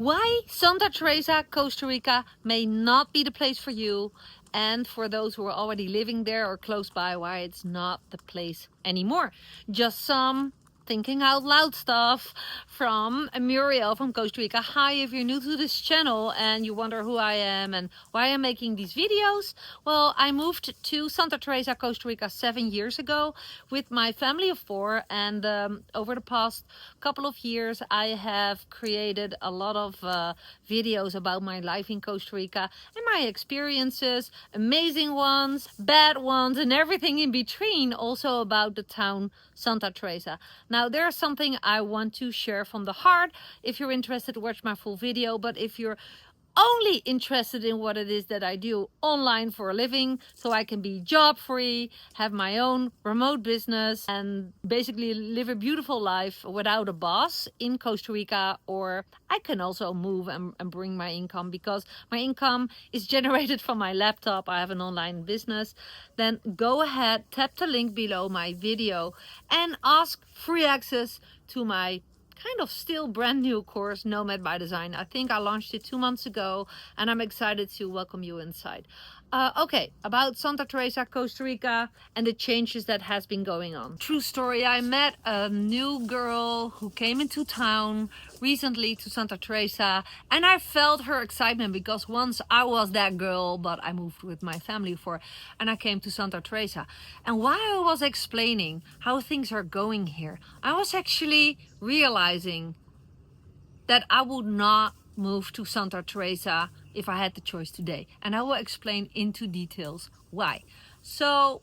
Why Santa Teresa, Costa Rica may not be the place for you, and for those who are already living there or close by, why it's not the place anymore. Just some thinking out loud stuff from Muriel from Costa Rica. Hi, if you're new to this channel and you wonder who I am and why I'm making these videos, well, I moved to Santa Teresa, Costa Rica 7 years ago with my family of 4, and over the past couple of years I have created a lot of videos about my life in Costa Rica and my experiences, amazing ones, bad ones, and everything in between, also about the town Santa Teresa. Now there's something I want to share from the heart. If you're interested, watch my full video, but if you're only interested in what it is that I do online for a living, so I can be job free, have my own remote business, and basically live a beautiful life without a boss in Costa Rica, or I can also move and bring my income, because my income is generated from my laptop. I have an online business. Then go ahead, tap the link below my video and ask free access to my kind of still brand new course, Nomad by Design. I think I launched it 2 months ago, and I'm excited to welcome you inside. Okay, about Santa Teresa, Costa Rica, and the changes that has been going on. True story, I met a new girl who came into town recently to Santa Teresa, and I felt her excitement, because once I was that girl, but I moved with my family and I came to Santa Teresa. And while I was explaining how things are going here, I was actually realizing that I would not move to Santa Teresa if I had the choice today. And I will explain into details why. So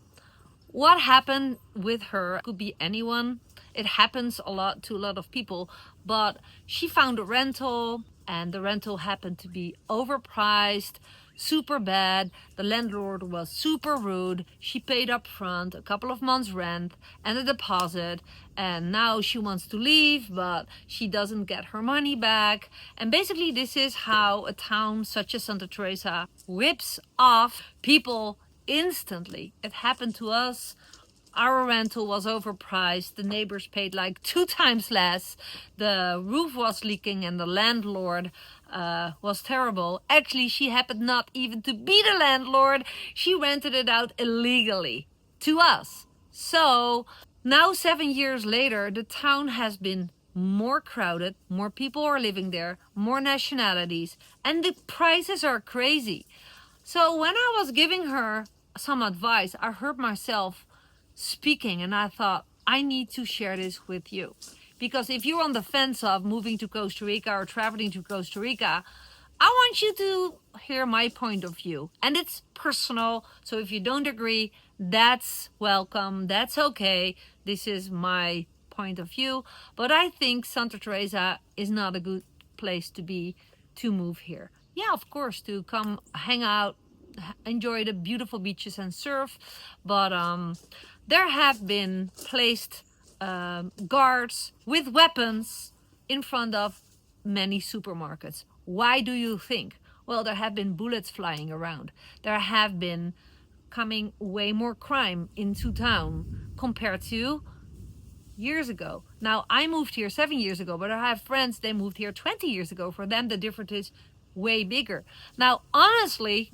what happened with her could be anyone. It happens a lot to a lot of people, but she found a rental, and the rental happened to be overpriced, super bad. The landlord was super rude. She paid up front a couple of months rent and a deposit, and now she wants to leave, but she doesn't get her money back. And basically this is how a town such as Santa Teresa rips off people instantly. It happened to us. Our rental was overpriced. The neighbors paid like 2 times less. The roof was leaking, and the landlord was terrible. Actually, she happened not even to be the landlord. She rented it out illegally to us. So now 7 years later, the town has been more crowded, more people are living there, more nationalities, and the prices are crazy. So when I was giving her some advice, I heard myself speaking, and I thought, I need to share this with you. Because if you're on the fence of moving to Costa Rica or traveling to Costa Rica, I want you to hear my point of view. And it's personal, so if you don't agree, that's welcome, that's okay. This is my point of view. But I think Santa Teresa is not a good place to move here. Yeah, of course, to come hang out, enjoy the beautiful beaches and surf, but there have been placed guards with weapons in front of many supermarkets. Why do you think? Well, there have been bullets flying around. There have been coming way more crime into town compared to years ago. Now, I moved here 7 years ago, but I have friends, they moved here 20 years ago. For them, the difference is way bigger. Now, honestly,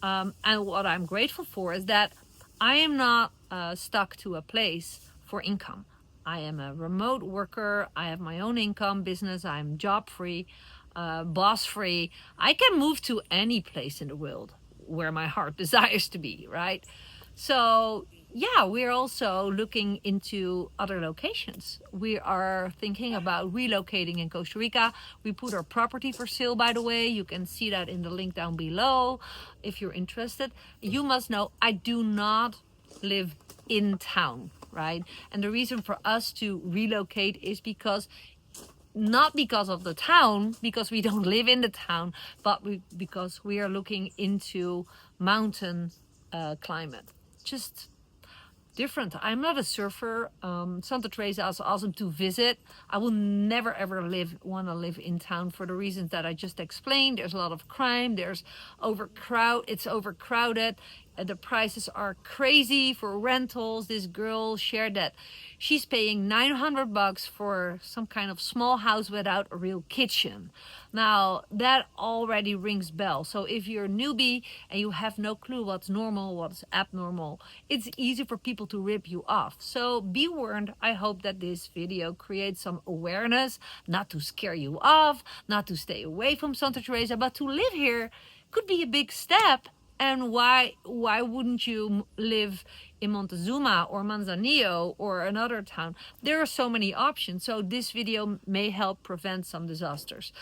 and what I'm grateful for is that I am not stuck to a place for income. I am a remote worker. I have my own income business. I'm job free, boss free. I can move to any place in the world where my heart desires to be, right? So yeah, we're also looking into other locations. We are thinking about relocating in Costa Rica. We put our property for sale, by the way. You can see that in the link down below if you're interested. You must know I do not live in town, right? And the reason for us to relocate is not because of the town, because we don't live in the town, but because we are looking into mountain climate. Just different. I'm not a surfer. Santa Teresa is awesome to visit. I will never ever want to live in town for the reasons that I just explained. There's a lot of crime. It's overcrowded. the prices are crazy for rentals. This girl shared that she's paying $900 for some kind of small house without a real kitchen. Now that already rings bell. So if you're a newbie and you have no clue what's normal, what's abnormal, it's easy for people to rip you off. So be warned. I hope that this video creates some awareness, not to scare you off, not to stay away from Santa Teresa, but to live here could be a big step. And why wouldn't you live in Montezuma or Manzanillo or another town? There are so many options. So this video may help prevent some disasters.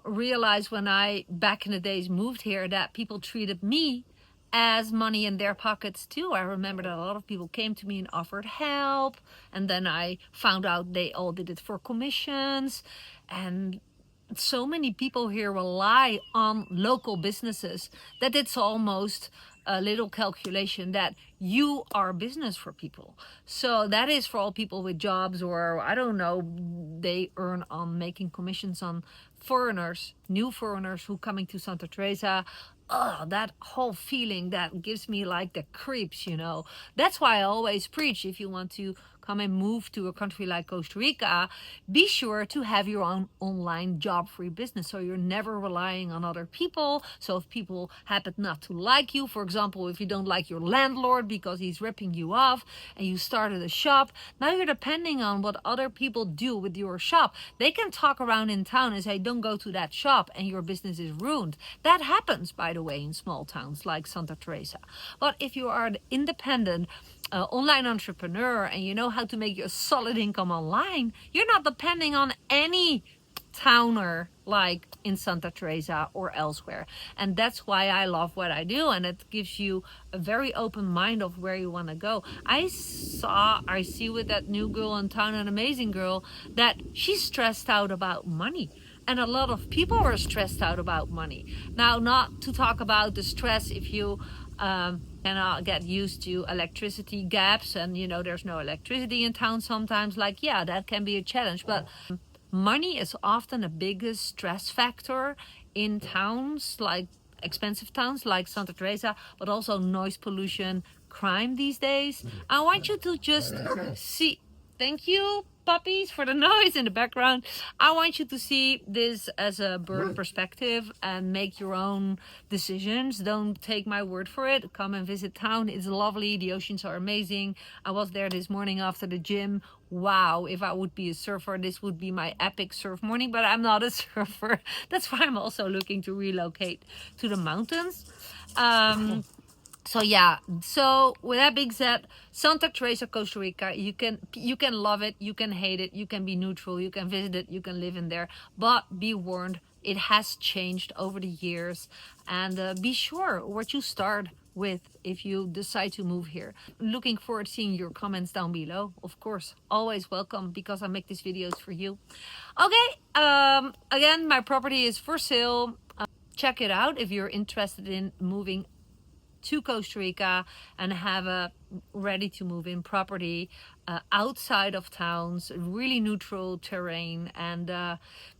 Realize when I, back in the days, moved here, that people treated me as money in their pockets too. I remember that a lot of people came to me and offered help. And then I found out they all did it for commissions. And so many people here rely on local businesses that it's almost a little calculation that you are business for people. So that is for all people with jobs, or I don't know, they earn on making commissions on foreigners, new foreigners who coming to Santa Teresa. Oh, that whole feeling, that gives me like the creeps, you know. That's why I always preach, if you want to come and move to a country like Costa Rica, be sure to have your own online job-free business, so you're never relying on other people. So if people happen not to like you, for example, if you don't like your landlord because he's ripping you off and you started a shop, now you're depending on what other people do with your shop. They can talk around in town and say, don't go to that shop, and your business is ruined. That happens, by the way, in small towns like Santa Teresa. But if you are an independent online entrepreneur and you know how to make your solid income online, you're not depending on any towner like in Santa Teresa or elsewhere. And that's why I love what I do, and it gives you a very open mind of where you want to go. I see with that new girl in town, an amazing girl, that she's stressed out about money. And a lot of people are stressed out about money. Now, not to talk about the stress if you cannot get used to electricity gaps and, you know, there's no electricity in town sometimes. Like, yeah, that can be a challenge. But money is often the biggest stress factor in towns, like expensive towns like Santa Teresa, but also noise pollution, crime these days. I want you to just see. Thank you, puppies, for the noise in the background. I want you to see this as a bird perspective and make your own decisions. Don't take my word for it. Come and visit town. It's lovely. The oceans are amazing. I was there this morning after the gym. Wow, if I would be a surfer, this would be my epic surf morning, but I'm not a surfer. That's why I'm also looking to relocate to the mountains. So yeah, so with that being said, Santa Teresa, Costa Rica, you can love it, you can hate it, you can be neutral, you can visit it, you can live in there, but be warned, it has changed over the years. And be sure what you start with if you decide to move here. Looking forward to seeing your comments down below. Of course, always welcome, because I make these videos for you. Okay, again, my property is for sale. Check it out if you're interested in moving to Costa Rica and have a ready to move in property outside of towns, really neutral terrain. And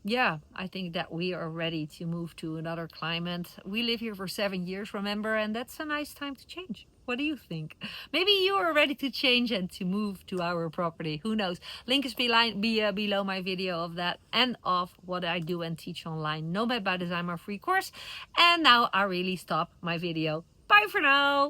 yeah, I think that we are ready to move to another climate. We live here for 7 years, remember, and that's a nice time to change. What do you think? Maybe you are ready to change and to move to our property. Who knows? Link is below my video of that and of what I do and teach online. Nomad by Design, my free course. And now I really stop my video. Bye for now.